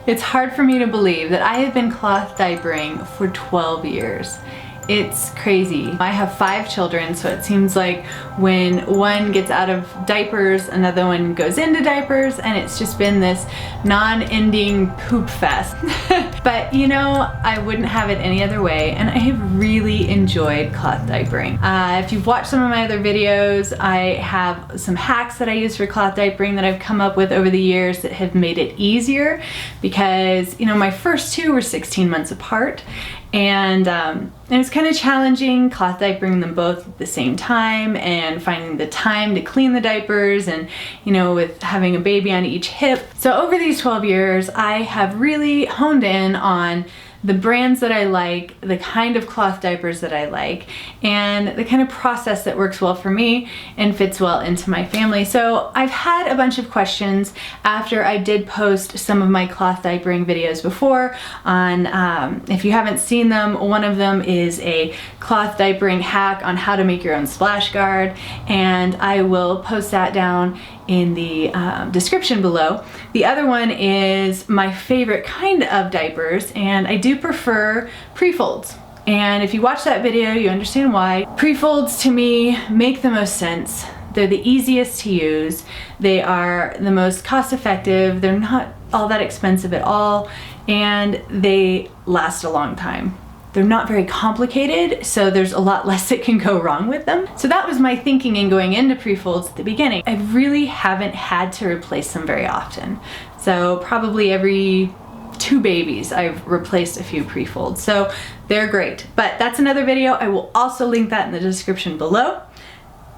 It's hard for me to believe that I have been cloth diapering for 12 years. It's crazy. I have 5 children, so it seems like when one gets out of diapers, another one goes into diapers, and it's just been this non-ending poop fest. But you know, I wouldn't have it any other way, and I have really enjoyed cloth diapering. If you've watched some of my other videos, I have some hacks that I use for cloth diapering that I've come up with over the years that have made it easier, because you know, my first 2 were 16 months apart, and it was kind of challenging cloth diapering them both at the same time and finding the time to clean the diapers, and you know, with having a baby on each hip. So over these 12 years, I have really honed in on the brands that I like, the kind of cloth diapers that I like, and the kind of process that works well for me and fits well into my family. So I've had a bunch of questions after I did post some of my cloth diapering videos before on, if you haven't seen them, one of them is a cloth diapering hack on how to make your own splash guard, and I will post that down in the description below. The other one is my favorite kind of diapers, and I do prefer pre-folds. And if you watch that video, you understand why. Pre-folds to me make the most sense. They're the easiest to use. They are the most cost-effective. They're not all that expensive at all, and they last a long time. They're not very complicated, so there's a lot less that can go wrong with them. So that was my thinking in going into pre-folds at the beginning. I really haven't had to replace them very often. So probably every 2 babies I've replaced a few pre-folds. So they're great. But that's another video. I will also link that in the description below.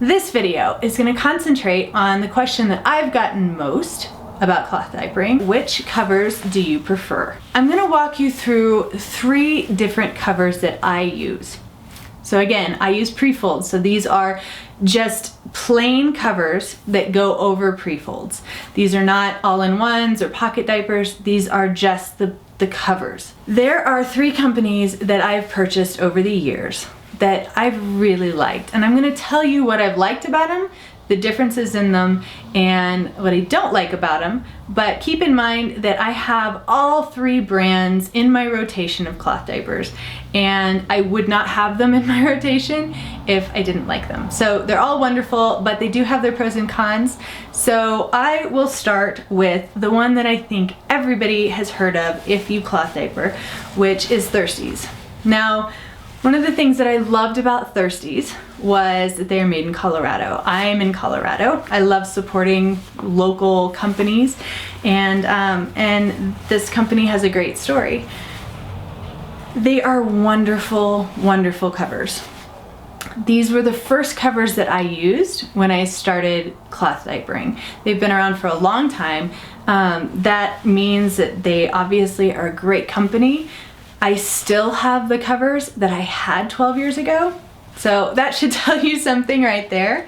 This video is going to concentrate on the question that I've gotten most about cloth diapering: which covers do you prefer? I'm going to walk you through 3 different covers that I use. So again, I use pre-folds, so these are just plain covers that go over pre-folds. These are not all-in-ones or pocket diapers, these are just the covers. There are 3 companies that I've purchased over the years that I've really liked, and I'm going to tell you what I've liked about them, the differences in them, and what I don't like about them. But keep in mind that I have all 3 brands in my rotation of cloth diapers, and I would not have them in my rotation if I didn't like them. So they're all wonderful, but they do have their pros and cons. So I will start with the one that I think everybody has heard of if you cloth diaper, which is Thirsties. Now, one of the things that I loved about Thirsties was that they are made in Colorado. I am in Colorado. I love supporting local companies, and this company has a great story. They are wonderful, wonderful covers. These were the first covers that I used when I started cloth diapering. They've been around for a long time. That means that they obviously are a great company. I still have the covers that I had 12 years ago. So that should tell you something right there.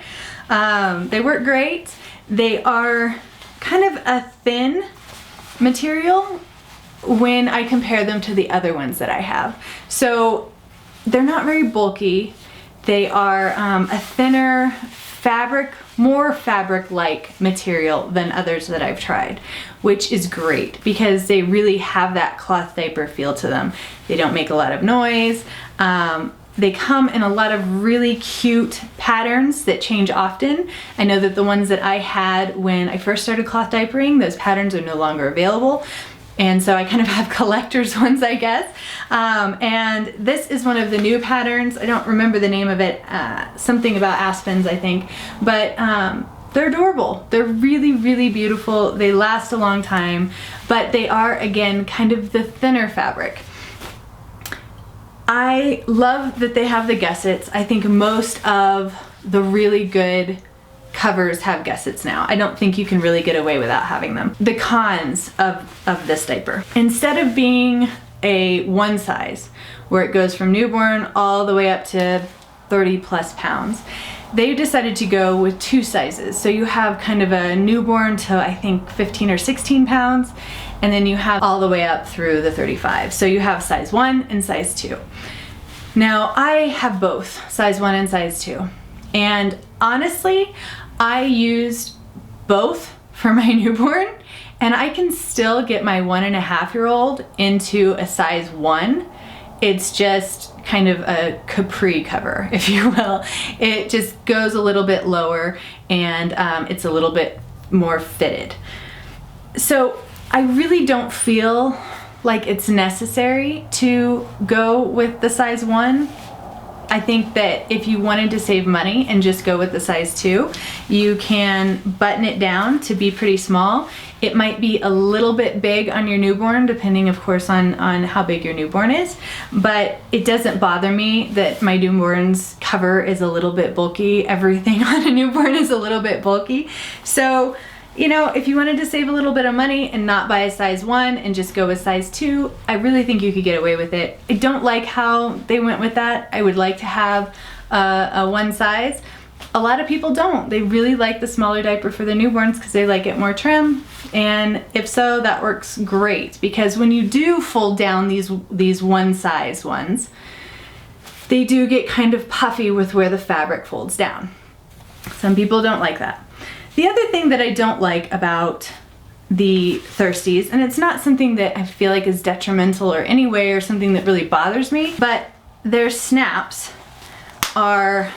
They work great. They are kind of a thin material when I compare them to the other ones that I have. So they're not very bulky. They are a thinner fabric, more fabric-like material than others that I've tried, which is great because they really have that cloth diaper feel to them. They don't make a lot of noise. They come in a lot of really cute patterns that change often. I know that the ones that I had when I first started cloth diapering, those patterns are no longer available. And so I kind of have collector's ones, I guess. And this is one of the new patterns. I don't remember the name of it, something about aspens, I think. But they're adorable. They're really, really beautiful. They last a long time, but they are, again, kind of the thinner fabric. I love that they have the gussets. I think most of the really good covers have gussets now. I don't think you can really get away without having them. The cons of this diaper: instead of being a one size where it goes from newborn all the way up to 30 plus pounds, they decided to go with 2 sizes. So you have kind of a newborn to I think 15 or 16 pounds, and then you have all the way up through the 35. So you have size 1 and size 2. Now I have both size 1 and size 2. And honestly, I used both for my newborn, and I can still get my 1.5-year-old into a size 1. It's just kind of a capri cover, if you will. It just goes a little bit lower, and it's a little bit more fitted. So I really don't feel like it's necessary to go with the size 1. I think that if you wanted to save money and just go with the size 2, you can button it down to be pretty small. It might be a little bit big on your newborn, depending of course on how big your newborn is, but it doesn't bother me that my newborn's cover is a little bit bulky. Everything on a newborn is a little bit bulky. So, you know, if you wanted to save a little bit of money and not buy a size 1 and just go with size 2, I really think you could get away with it. I don't like how they went with that. I would like to have a 1 size. A lot of people don't. They really like the smaller diaper for their newborns because they like it more trim. And if so, that works great, because when you do fold down these 1 size ones, they do get kind of puffy with where the fabric folds down. Some people don't like that. The other thing that I don't like about the Thirsties, and it's not something that I feel like is detrimental or any way or something that really bothers me, but their snaps are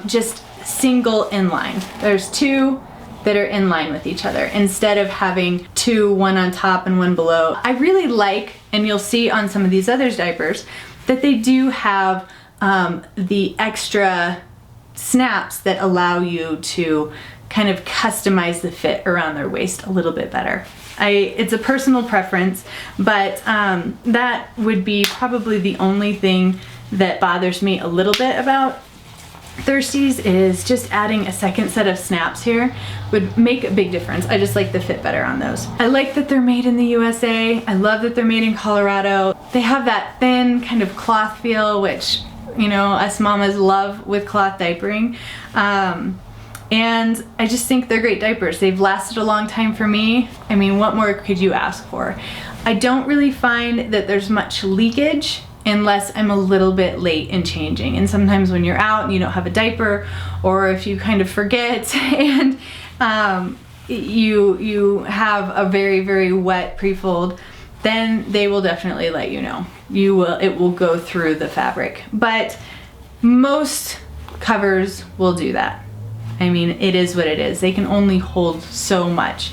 just single inline. There's 2 that are in line with each other instead of having 2, one on top and one below. I really like, and you'll see on some of these other diapers, that they do have the extra snaps that allow you to kind of customize the fit around their waist a little bit better. It's a personal preference, but that would be probably the only thing that bothers me a little bit about Thirsties, is just adding a second set of snaps here would make a big difference. I just like the fit better on those. I like that they're made in the USA. I love that they're made in Colorado. They have that thin kind of cloth feel, which, you know, us mamas love with cloth diapering. And I just think they're great diapers. They've lasted a long time for me. I mean, what more could you ask for? I don't really find that there's much leakage unless I'm a little bit late in changing. And sometimes when you're out and you don't have a diaper, or if you kind of forget and you have a very, very wet pre-fold, then they will definitely let you know. It will go through the fabric. But most covers will do that. I mean, it is what it is. They can only hold so much.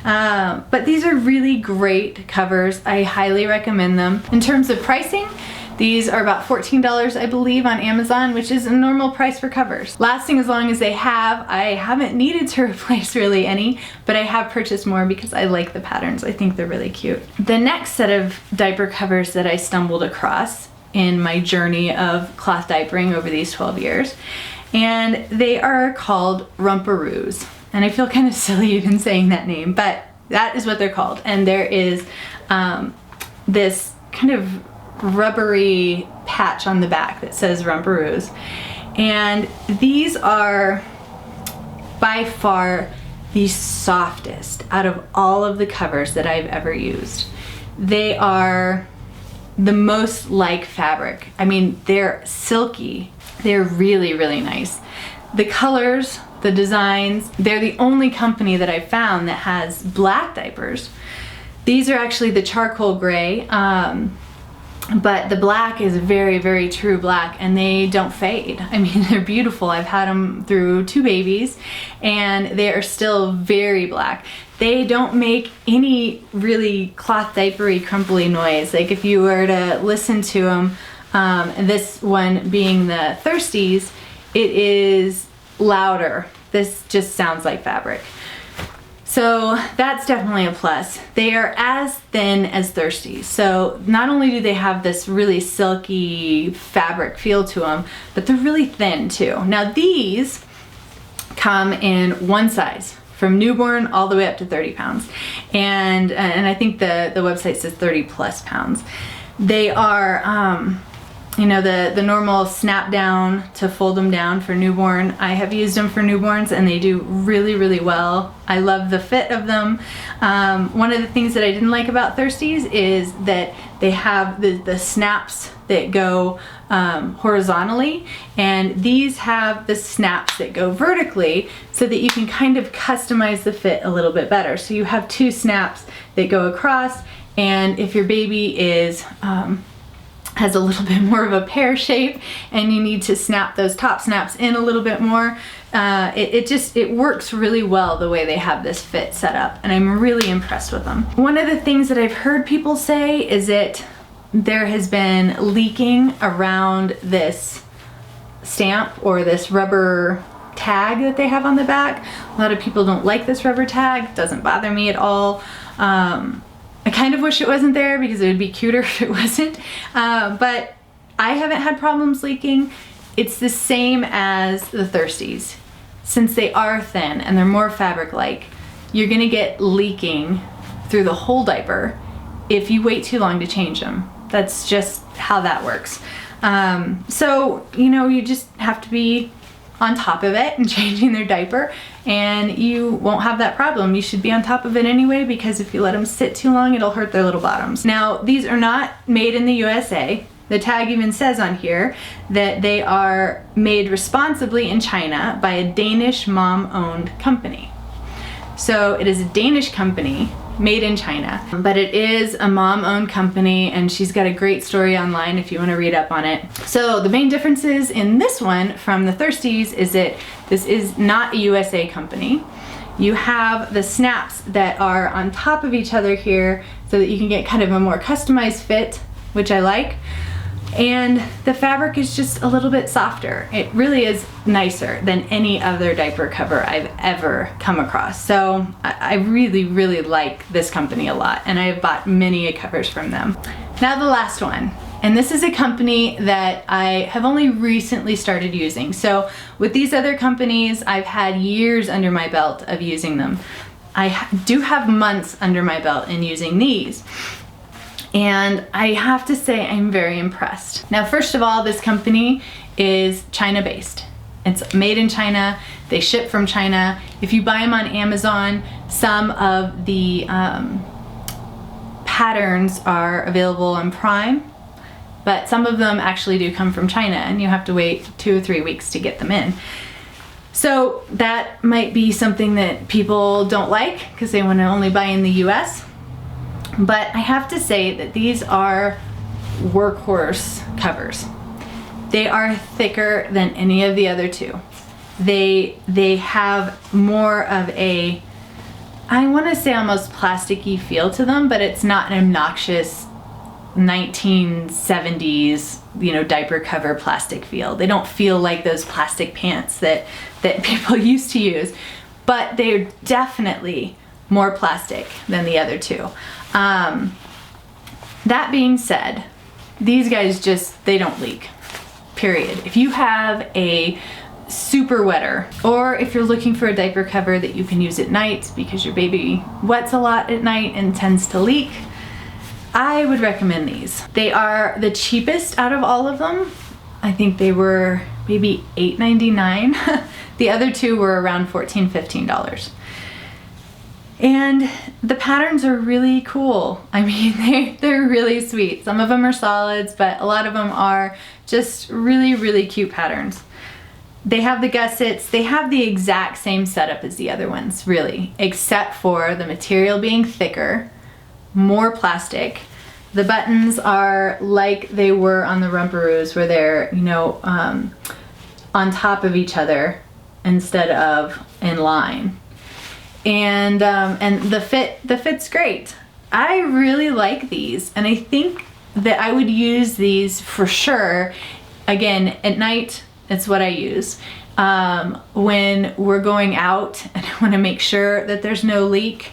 But these are really great covers. I highly recommend them. In terms of pricing, these are about $14, I believe, on Amazon, which is a normal price for covers. Lasting as long as they have. I haven't needed to replace really any, but I have purchased more because I like the patterns. I think they're really cute. The next set of diaper covers that I stumbled across in my journey of cloth diapering over these 12 years, and they are called Rumparooz. And I feel kind of silly even saying that name, but that is what they're called. And there is this kind of rubbery patch on the back that says Rumparooz. And these are by far the softest out of all of the covers that I've ever used. They are the most like fabric. I mean, they're silky. They're really, really nice. The colors, the designs, they're the only company that I've found that has black diapers. These are actually the charcoal gray, but the black is very, very true black, and they don't fade. I mean, they're beautiful. I've had them through 2 babies and they are still very black. They don't make any really cloth diapery crumply noise. Like if you were to listen to them, this one being the Thirsties, it is louder. This just sounds like fabric. So that's definitely a plus. They are as thin as Thirsties. So not only do they have this really silky fabric feel to them, but they're really thin too. Now these come in 1 size, from newborn all the way up to 30 pounds. And I think the website says 30 plus pounds. They are you know, the normal snap down to fold them down for newborn. I have used them for newborns and they do really, really well. I love the fit of them. One of the things that I didn't like about Thirsties is that they have the snaps that go horizontally, and these have the snaps that go vertically so that you can kind of customize the fit a little bit better. So you have two snaps that go across, and if your baby is has a little bit more of a pear shape and you need to snap those top snaps in a little bit more, it works really well the way they have this fit set up, and I'm really impressed with them. One of the things that I've heard people say is that there has been leaking around this stamp or this rubber tag that they have on the back. A lot of people don't like this rubber tag. Doesn't bother me at all. I kind of wish it wasn't there because it would be cuter if it wasn't, but I haven't had problems leaking. It's the same as the Thirsties. Since they are thin and they're more fabric-like, you're gonna get leaking through the whole diaper if you wait too long to change them. That's just how that works. So, you know, you just have to be on top of it and changing their diaper, and you won't have that problem. You should be on top of it anyway, because if you let them sit too long, it'll hurt their little bottoms. Now, these are not made in the USA. The tag even says on here that they are made responsibly in China by a Danish mom-owned company. So it is a Danish company made in China, but it is a mom-owned company, and she's got a great story online if you want to read up on it. So the main differences in this one from the Thirsties is that this is not a USA company. You have the snaps that are on top of each other here so that you can get kind of a more customized fit, which I like. And the fabric is just a little bit softer. It really is nicer than any other diaper cover I've ever come across. So I really, really like this company a lot, and I have bought many covers from them. Now the last one, and this is a company that I have only recently started using. So with these other companies, I've had years under my belt of using them. I do have months under my belt in using these. And I have to say I'm very impressed. Now, first of all, this company is China-based. It's made in China, they ship from China. If you buy them on Amazon, some of the patterns are available on Prime, but some of them actually do come from China, and you have to wait 2 or 3 weeks to get them in. So that might be something that people don't like because they want to only buy in the US. But I have to say that these are workhorse covers. They are thicker than any of the other two. They have more of a, I want to say almost plasticky feel to them, but it's not an obnoxious 1970s, you know, diaper cover plastic feel. They don't feel like those plastic pants that people used to use, but they're definitely more plastic than the other two. That being said, these guys they don't leak, period. If you have a super wetter, or if you're looking for a diaper cover that you can use at night because your baby wets a lot at night and tends to leak, I would recommend these. They are the cheapest out of all of them. I think they were maybe $8.99. The other two were around $14, $15. And the patterns are really cool. I mean, they're really sweet. Some of them are solids, but a lot of them are just really, really cute patterns. They have the gussets. They have the exact same setup as the other ones, really, except for the material being thicker, more plastic. The buttons are like they were on the Rumparooz, where they're, you know, on top of each other instead of in line. And the fit's great. I really like these, and I think that I would use these for sure. Again, at night, it's what I use. When we're going out and I want to make sure that there's no leak,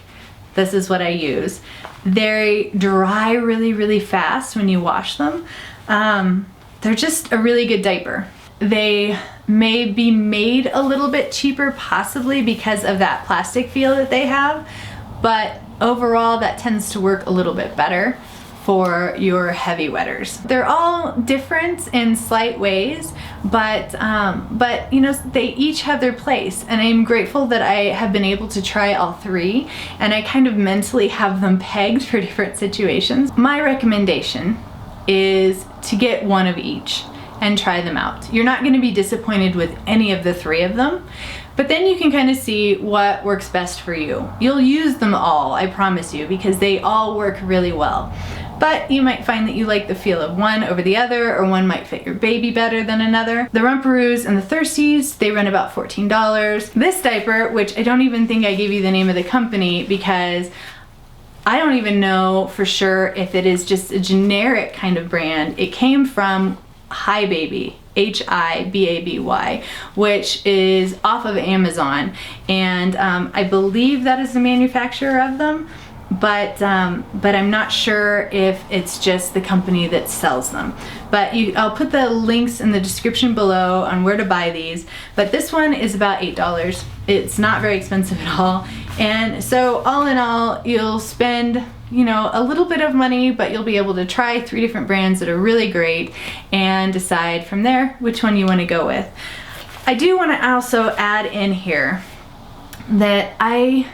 this is what I use. They dry really, really fast when you wash them. They're just a really good diaper. They may be made a little bit cheaper, possibly because of that plastic feel that they have, but overall that tends to work a little bit better for your heavy wetters. They're all different in slight ways, but you know, they each have their place, and I'm grateful that I have been able to try all three, and I kind of mentally have them pegged for different situations. My recommendation is to get one of each and try them out. You're not going to be disappointed with any of the three of them, but then you can kind of see what works best for you. You'll use them all, I promise you, because they all work really well. But you might find that you like the feel of one over the other, or one might fit your baby better than another. The Rumparooz and the Thirsties, they run about $14. This diaper, which I don't even think I gave you the name of the company because I don't even know for sure if it is just a generic kind of brand. It came from Hi Baby, Hibaby, which is off of Amazon, and I believe that is the manufacturer of them, but I'm not sure if it's just the company that sells them. But I'll put the links in the description below on where to buy these. But this one is about $8. It's not very expensive at all, and so all in all, you'll spend, you know, a little bit of money, but you'll be able to try 3 different brands that are really great and decide from there which one you want to go with. I do want to also add in here that I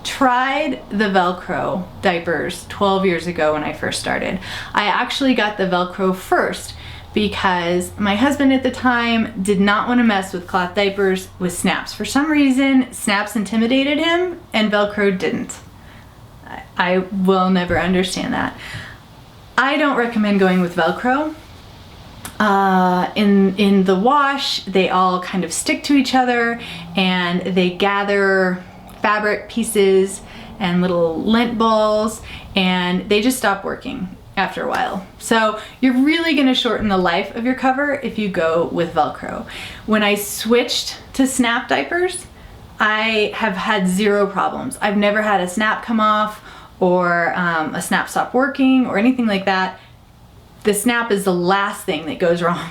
tried the Velcro diapers 12 years ago when I first started. I actually got the Velcro first because my husband at the time did not want to mess with cloth diapers with snaps. For some reason, snaps intimidated him and Velcro didn't. I will never understand that. I don't recommend going with Velcro. In the wash, they all kind of stick to each other, and they gather fabric pieces and little lint balls, and they just stop working after a while. So you're really going to shorten the life of your cover if you go with Velcro. When I switched to snap diapers, I have had 0 problems. I've never had a snap come off or a snap stop working or anything like that. The snap is the last thing that goes wrong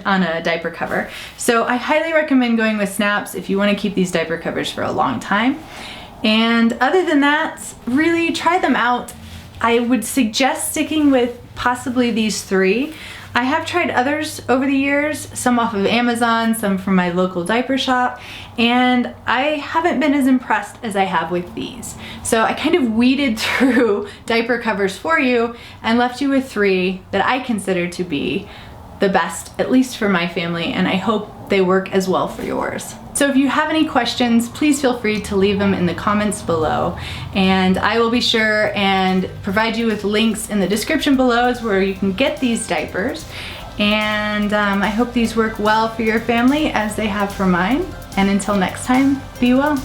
on a diaper cover. So I highly recommend going with snaps if you want to keep these diaper covers for a long time. And other than that, really try them out. I would suggest sticking with possibly these 3. I have tried others over the years, some off of Amazon, some from my local diaper shop, and I haven't been as impressed as I have with these. So I kind of weeded through diaper covers for you and left you with 3 that I consider to be the best, at least for my family, and I hope they work as well for yours. So if you have any questions, please feel free to leave them in the comments below, and I will be sure and provide you with links in the description below as where you can get these diapers. And I hope these work well for your family as they have for mine. And until next time, be well.